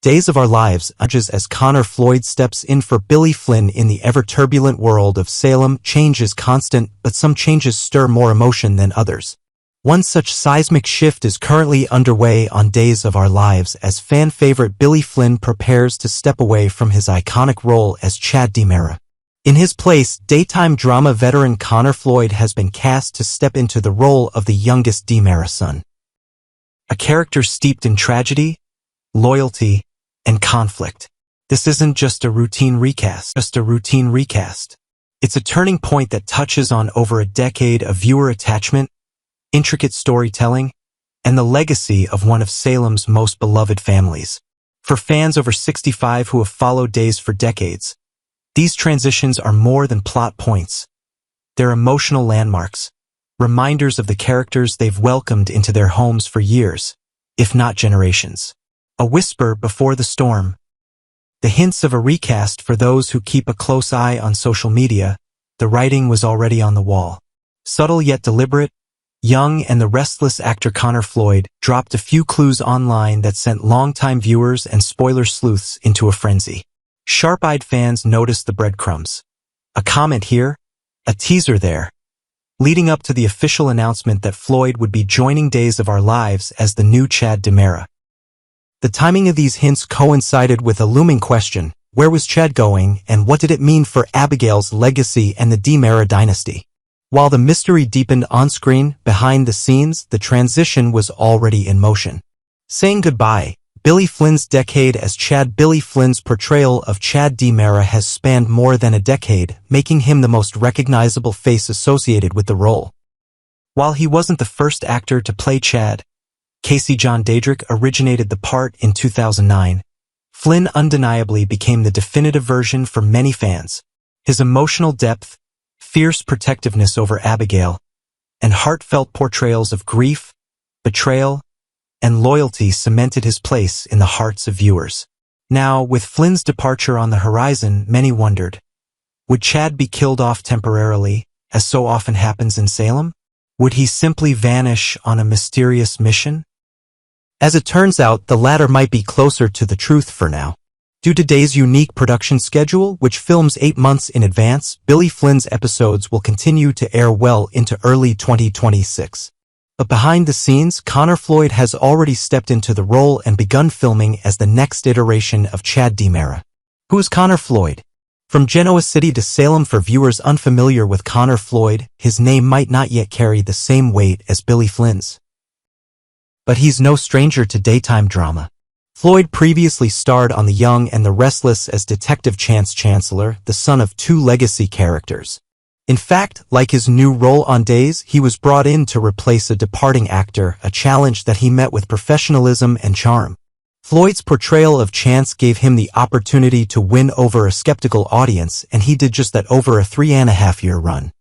Days of Our Lives emerges as Connor Floyd steps in for Billy Flynn in the ever-turbulent world of Salem. Change is constant, but some changes stir more emotion than others. One such seismic shift is currently underway on Days of Our Lives as fan favorite Billy Flynn prepares to step away from his iconic role as Chad DiMera. In his place, daytime drama veteran Connor Floyd has been cast to step into the role of the youngest DiMera son. A character steeped in tragedy, loyalty, and conflict. This isn't just a routine recast. It's a turning point that touches on over a decade of viewer attachment, intricate storytelling, and the legacy of one of Salem's most beloved families. For fans over 65 who have followed Days for decades, these transitions are more than plot points. They're emotional landmarks, reminders of the characters they've welcomed into their homes for years, if not generations. A whisper before the storm. The hints of a recast for those who keep a close eye on social media. The writing was already on the wall. Subtle yet deliberate, Young and the restless actor Connor Floyd dropped a few clues online that sent longtime viewers and spoiler sleuths into a frenzy. Sharp-eyed fans noticed the breadcrumbs. A comment here, a teaser there, leading up to the official announcement that Floyd would be joining Days of Our Lives as the new Chad DiMera. The timing of these hints coincided with a looming question: where was Chad going, and what did it mean for Abigail's legacy and the DiMera dynasty? While the mystery deepened on-screen, behind the scenes, the transition was already in motion. Saying goodbye, Billy Flynn's decade as Chad. Billy Flynn's portrayal of Chad DiMera has spanned more than a decade, making him the most recognizable face associated with the role. While he wasn't the first actor to play Chad, Casey John Daedrick originated the part in 2009. Flynn undeniably became the definitive version for many fans. His emotional depth, fierce protectiveness over Abigail, and heartfelt portrayals of grief, betrayal, and loyalty cemented his place in the hearts of viewers. Now, with Flynn's departure on the horizon, many wondered, would Chad be killed off temporarily, as so often happens in Salem? Would he simply vanish on a mysterious mission? As it turns out, the latter might be closer to the truth for now. Due to Days' unique production schedule, which films 8 months in advance, Billy Flynn's episodes will continue to air well into early 2026. But behind the scenes, Connor Floyd has already stepped into the role and begun filming as the next iteration of Chad DiMera. Who is Connor Floyd? From Genoa City to Salem. For viewers unfamiliar with Connor Floyd, his name might not yet carry the same weight as Billy Flynn's. But he's no stranger to daytime drama. Floyd previously starred on The Young and the Restless as Detective Chance Chancellor, the son of 2 legacy characters. In fact, like his new role on Days, he was brought in to replace a departing actor, a challenge that he met with professionalism and charm. Floyd's portrayal of Chance gave him the opportunity to win over a skeptical audience, and he did just that over a 3.5-year run.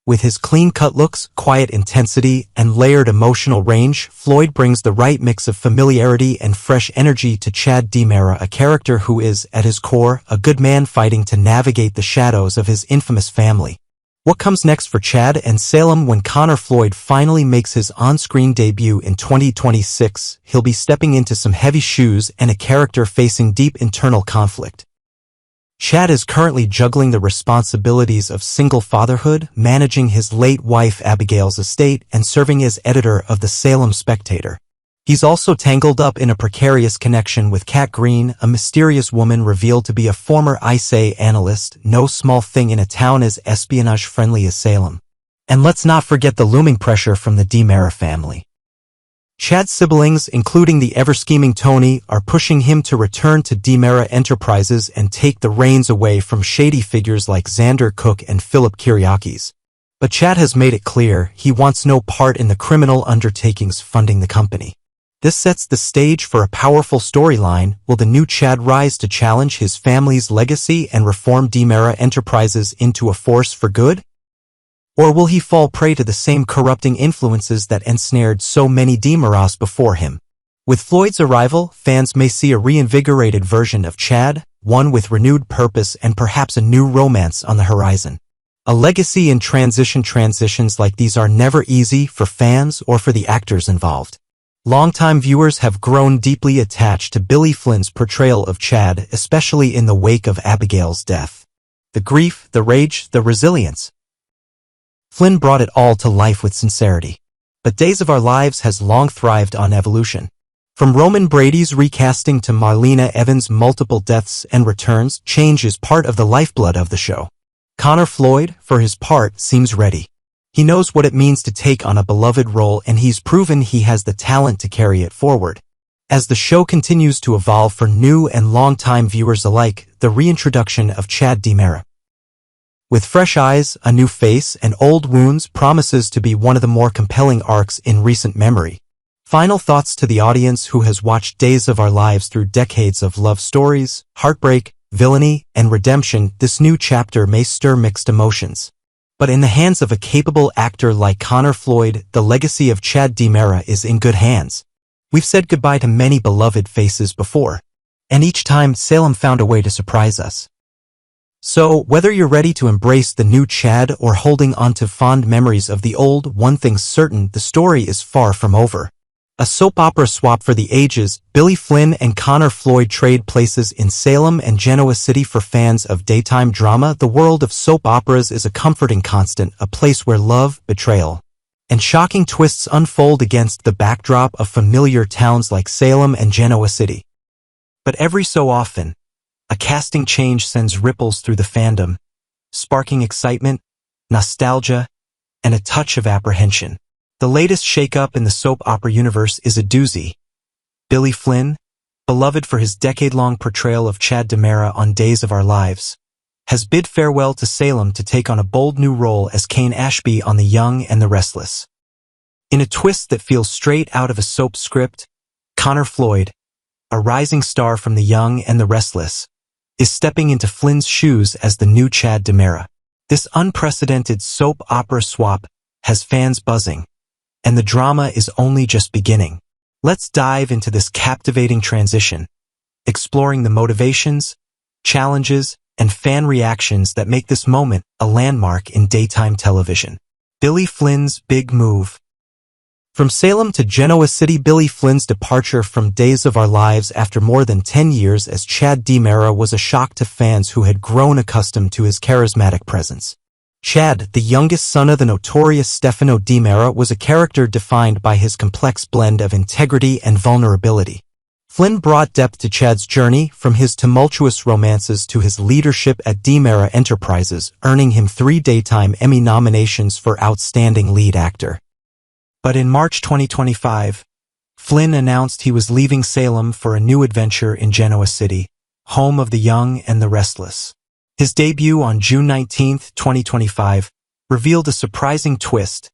With his clean-cut looks, quiet intensity, and layered emotional range, Floyd brings the right mix of familiarity and fresh energy to Chad DiMera, a character who is, at his core, a good man fighting to navigate the shadows of his infamous family. What comes next for Chad and Salem? When Connor Floyd finally makes his on-screen debut in 2026, he'll be stepping into some heavy shoes and a character facing deep internal conflict. Chad is currently juggling the responsibilities of single fatherhood, managing his late wife Abigail's estate, and serving as editor of the Salem Spectator. He's also tangled up in a precarious connection with Kat Green, a mysterious woman revealed to be a former ICE analyst, no small thing in a town as espionage-friendly as Salem. And let's not forget the looming pressure from the DiMera family. Chad's siblings, including the ever-scheming Tony, are pushing him to return to DiMera Enterprises and take the reins away from shady figures like Xander Cook and Philip Kiriakis. But Chad has made it clear he wants no part in the criminal undertakings funding the company. This sets the stage for a powerful storyline. Will the new Chad rise to challenge his family's legacy and reform DiMera Enterprises into a force for good? Or will he fall prey to the same corrupting influences that ensnared so many DiMeras before him? With Floyd's arrival, fans may see a reinvigorated version of Chad, one with renewed purpose and perhaps a new romance on the horizon. A legacy in transition. Transitions like these are never easy for fans or for the actors involved. Longtime viewers have grown deeply attached to Billy Flynn's portrayal of Chad, especially in the wake of Abigail's death. The grief, the rage, the resilience. Flynn brought it all to life with sincerity. But Days of Our Lives has long thrived on evolution. From Roman Brady's recasting to Marlena Evans' multiple deaths and returns, change is part of the lifeblood of the show. Connor Floyd, for his part, seems ready. He knows what it means to take on a beloved role, and he's proven he has the talent to carry it forward. As the show continues to evolve for new and long-time viewers alike, the reintroduction of Chad DiMera, with fresh eyes, a new face, and old wounds, promises to be one of the more compelling arcs in recent memory. Final thoughts to the audience who has watched Days of Our Lives through decades of love stories, heartbreak, villainy, and redemption. This new chapter may stir mixed emotions. But in the hands of a capable actor like Connor Floyd, the legacy of Chad DiMera is in good hands. We've said goodbye to many beloved faces before, and each time Salem found a way to surprise us. So, whether you're ready to embrace the new Chad or holding on to fond memories of the old, one thing's certain: the story is far from over. A soap opera swap for the ages, Billy Flynn and Connor Floyd trade places in Salem and Genoa City. For fans of daytime drama, the world of soap operas is a comforting constant, a place where love, betrayal, and shocking twists unfold against the backdrop of familiar towns like Salem and Genoa City. But every so often, a casting change sends ripples through the fandom, sparking excitement, nostalgia, and a touch of apprehension. The latest shakeup in the soap opera universe is a doozy. Billy Flynn, beloved for his decade-long portrayal of Chad DiMera on Days of Our Lives, has bid farewell to Salem to take on a bold new role as Kane Ashby on The Young and the Restless. In a twist that feels straight out of a soap script, Connor Floyd, a rising star from The Young and the Restless, is stepping into Flynn's shoes as the new Chad DiMera. This unprecedented soap opera swap has fans buzzing, and the drama is only just beginning. Let's dive into this captivating transition, exploring the motivations, challenges, and fan reactions that make this moment a landmark in daytime television. Billy Flynn's big move. From Salem to Genoa City, Billy Flynn's departure from Days of Our Lives after more than 10 years as Chad DiMera was a shock to fans who had grown accustomed to his charismatic presence. Chad, the youngest son of the notorious Stefano DiMera, was a character defined by his complex blend of integrity and vulnerability. Flynn brought depth to Chad's journey, from his tumultuous romances to his leadership at DiMera Enterprises, earning him 3 Daytime Emmy nominations for Outstanding Lead Actor. But in March 2025, Flynn announced he was leaving Salem for a new adventure in Genoa City, home of The Young and the Restless. His debut on June 19, 2025, revealed a surprising twist.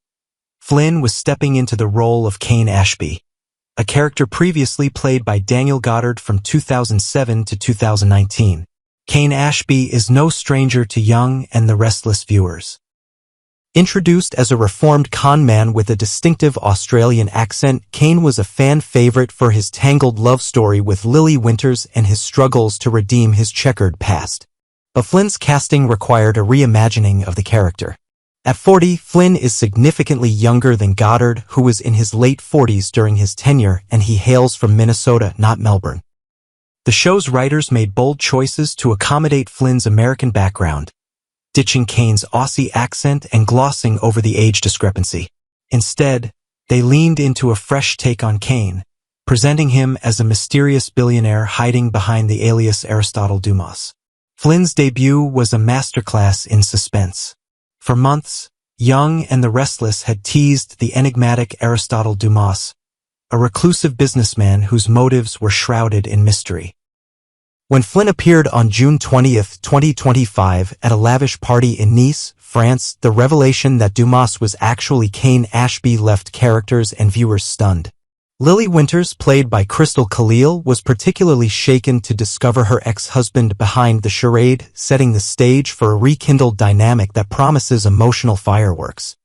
Flynn was stepping into the role of Kane Ashby, a character previously played by Daniel Goddard from 2007 to 2019. Kane Ashby is no stranger to Young and the Restless viewers. Introduced as a reformed con man with a distinctive Australian accent, Kane was a fan favorite for his tangled love story with Lily Winters and his struggles to redeem his checkered past. But Flynn's casting required a reimagining of the character. At 40, Flynn is significantly younger than Goddard, who was in his late 40s during his tenure, and he hails from Minnesota, not Melbourne. The show's writers made bold choices to accommodate Flynn's American background, ditching Kane's Aussie accent and glossing over the age discrepancy. Instead, they leaned into a fresh take on Kane, presenting him as a mysterious billionaire hiding behind the alias Aristotle Dumas. Flynn's debut was a masterclass in suspense. For months, Young and the Restless had teased the enigmatic Aristotle Dumas, a reclusive businessman whose motives were shrouded in mystery. When Flynn appeared on June 20, 2025, at a lavish party in Nice, France, the revelation that Dumas was actually Kane Ashby left characters and viewers stunned. Lily Winters, played by Crystal Khalil, was particularly shaken to discover her ex-husband behind the charade, setting the stage for a rekindled dynamic that promises emotional fireworks.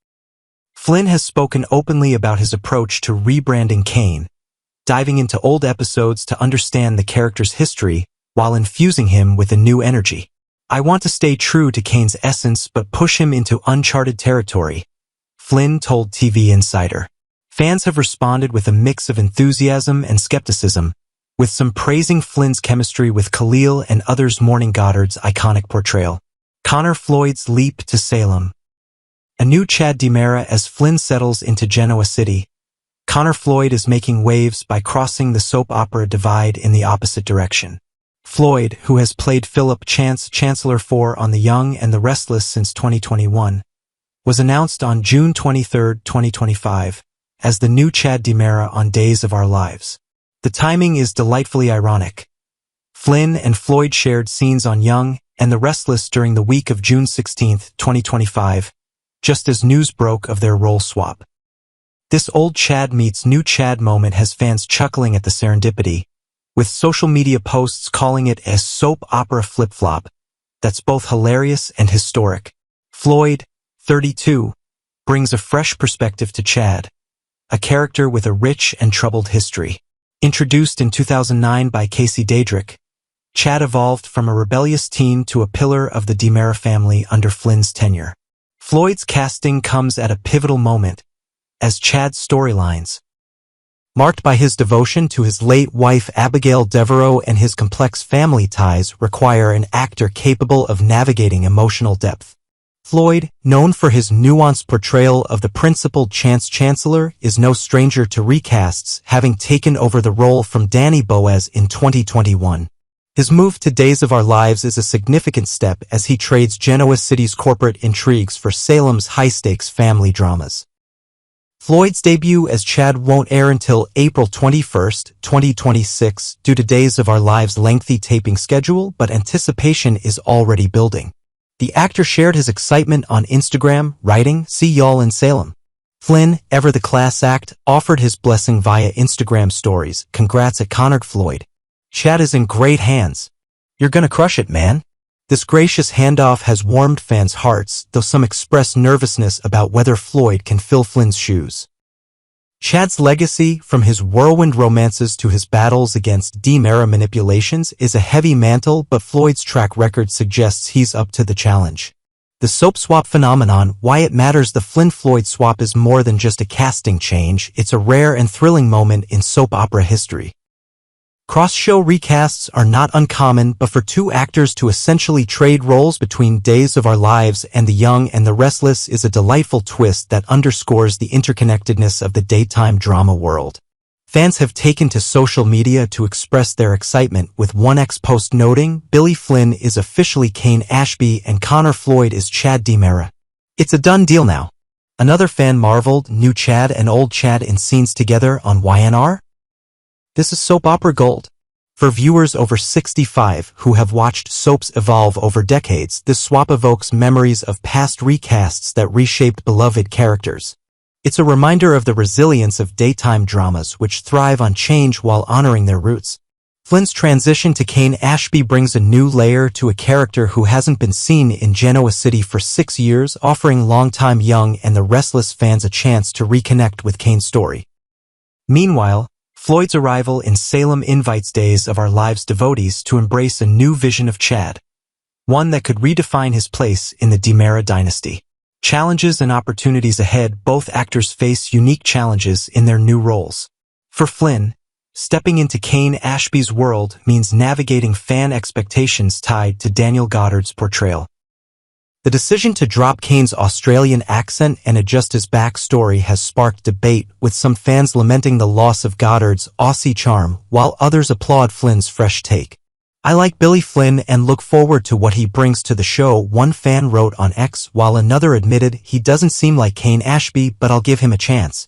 Flynn has spoken openly about his approach to rebranding Kane, diving into old episodes to understand the character's history while infusing him with a new energy. "I want to stay true to Kane's essence but push him into uncharted territory," Flynn told TV Insider. Fans have responded with a mix of enthusiasm and skepticism, with some praising Flynn's chemistry with Khalil and others mourning Goddard's iconic portrayal. Connor Floyd's leap to Salem. A new Chad DiMera as Flynn settles into Genoa City. Connor Floyd is making waves by crossing the soap opera divide in the opposite direction. Floyd, who has played Philip Chance Chancellor IV on The Young and the Restless since 2021, was announced on June 23, 2025, as the new Chad DiMera on Days of Our Lives. The timing is delightfully ironic. Flynn and Floyd shared scenes on Young and the Restless during the week of June 16, 2025, just as news broke of their role swap. This old Chad meets new Chad moment has fans chuckling at the serendipity, with social media posts calling it a soap opera flip-flop that's both hilarious and historic. Floyd, 32, brings a fresh perspective to Chad, a character with a rich and troubled history. Introduced in 2009 by Casey Daedrick, Chad evolved from a rebellious teen to a pillar of the DiMera family under Flynn's tenure. Floyd's casting comes at a pivotal moment, as Chad's storylines, marked by his devotion to his late wife Abigail Devereaux and his complex family ties, require an actor capable of navigating emotional depth. Floyd, known for his nuanced portrayal of the principled Chance Chancellor, is no stranger to recasts, having taken over the role from Danny Boaz in 2021. His move to Days of Our Lives is a significant step as he trades Genoa City's corporate intrigues for Salem's high-stakes family dramas. Floyd's debut as Chad won't air until April 21, 2026 due to Days of Our Lives' lengthy taping schedule, but anticipation is already building. The actor shared his excitement on Instagram, writing, "See y'all in Salem." Flynn, ever the class act, offered his blessing via Instagram stories. "Congrats at Connor Floyd. Chad is in great hands. You're gonna crush it, man." This gracious handoff has warmed fans' hearts, though some express nervousness about whether Floyd can fill Flynn's shoes. Chad's legacy, from his whirlwind romances to his battles against DiMera manipulations, is a heavy mantle, but Floyd's track record suggests he's up to the challenge. The soap swap phenomenon, why it matters. The Flynn-Floyd swap is more than just a casting change, it's a rare and thrilling moment in soap opera history. Cross-show recasts are not uncommon, but for two actors to essentially trade roles between Days of Our Lives and The Young and the Restless is a delightful twist that underscores the interconnectedness of the daytime drama world. Fans have taken to social media to express their excitement, with one ex-post noting, "Billy Flynn is officially Kane Ashby and Connor Floyd is Chad DiMera. It's a done deal now." Another fan marveled, "New Chad and old Chad in scenes together on YNR? This is soap opera gold." For viewers over 65 who have watched soaps evolve over decades, this swap evokes memories of past recasts that reshaped beloved characters. It's a reminder of the resilience of daytime dramas which thrive on change while honoring their roots. Flynn's transition to Kane Ashby brings a new layer to a character who hasn't been seen in Genoa City for 6 years, offering longtime Young and the Restless fans a chance to reconnect with Kane's story. Meanwhile, Floyd's arrival in Salem invites Days of Our Lives devotees to embrace a new vision of Chad, one that could redefine his place in the DiMera dynasty. Challenges and opportunities ahead. Both actors face unique challenges in their new roles. For Flynn, stepping into Kane Ashby's world means navigating fan expectations tied to Daniel Goddard's portrayal. The decision to drop Kane's Australian accent and adjust his backstory has sparked debate, with some fans lamenting the loss of Goddard's Aussie charm, while others applaud Flynn's fresh take. "I like Billy Flynn and look forward to what he brings to the show," one fan wrote on X, while another admitted, "He doesn't seem like Kane Ashby, but I'll give him a chance."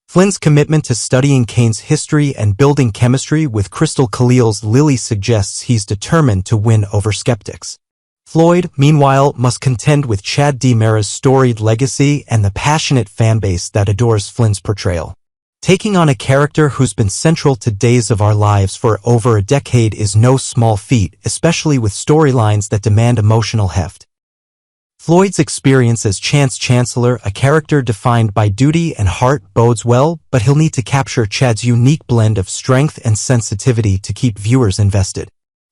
Flynn's commitment to studying Kane's history and building chemistry with Crystal Khalil's Lily suggests he's determined to win over skeptics. Floyd, meanwhile, must contend with Chad DiMera's storied legacy and the passionate fanbase that adores Flynn's portrayal. Taking on a character who's been central to Days of Our Lives for over a decade is no small feat, especially with storylines that demand emotional heft. Floyd's experience as Chance Chancellor, a character defined by duty and heart, bodes well, but he'll need to capture Chad's unique blend of strength and sensitivity to keep viewers invested.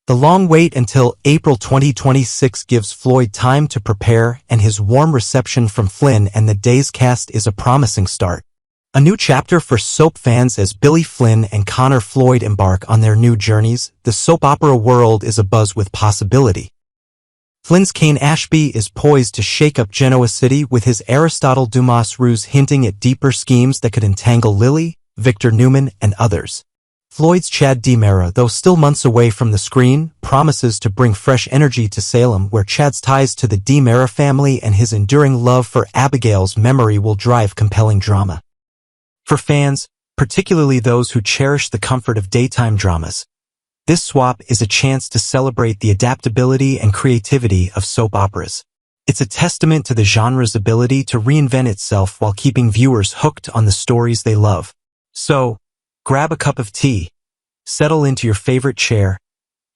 The long wait until April 2026 gives Floyd time to prepare, and his warm reception from Flynn and the Days cast is a promising start. A new chapter for soap fans as Billy Flynn and Connor Floyd embark on their new journeys. The soap opera world is abuzz with possibility. Flynn's Kane Ashby is poised to shake up Genoa City with his Aristotle Dumas ruse hinting at deeper schemes that could entangle Lily, Victor Newman, and others. Floyd's Chad DiMera, though still months away from the screen, promises to bring fresh energy to Salem, where Chad's ties to the DiMera family and his enduring love for Abigail's memory will drive compelling drama. For fans, particularly those who cherish the comfort of daytime dramas, this swap is a chance to celebrate the adaptability and creativity of soap operas. It's a testament to the genre's ability to reinvent itself while keeping viewers hooked on the stories they love. So, grab a cup of tea, settle into your favorite chair,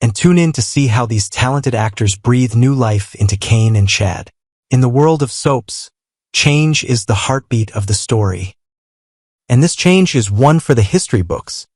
and tune in to see how these talented actors breathe new life into Kane and Chad. In the world of soaps, change is the heartbeat of the story. And this change is one for the history books.